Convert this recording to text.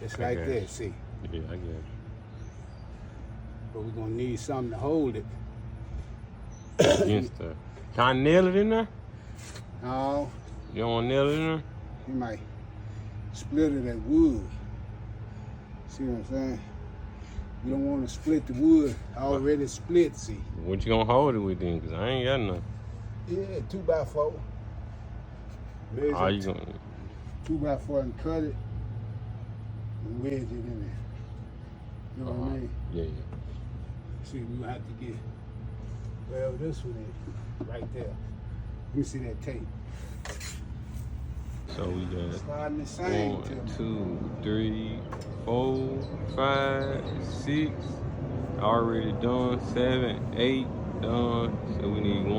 Just like that, see. Yeah, I get it. But we're gonna need something to hold it. Against the. Can I nail it in there? No, You don't want to nail it in there? you might split it at wood. See what I'm saying? You don't want to split the wood already split, see. What you gonna hold it with then? Cause I ain't got nothing. Yeah, 2x4. How you gonna? 2x4 and cut it and wedge it in there. You know what I mean? Yeah. See, we gonna have to get, well, this one is right there. Let me see that tape. So we got Starting the same. 1, 2, 3, 4, 5, 6. Already done. 7, 8 done. So we need 1,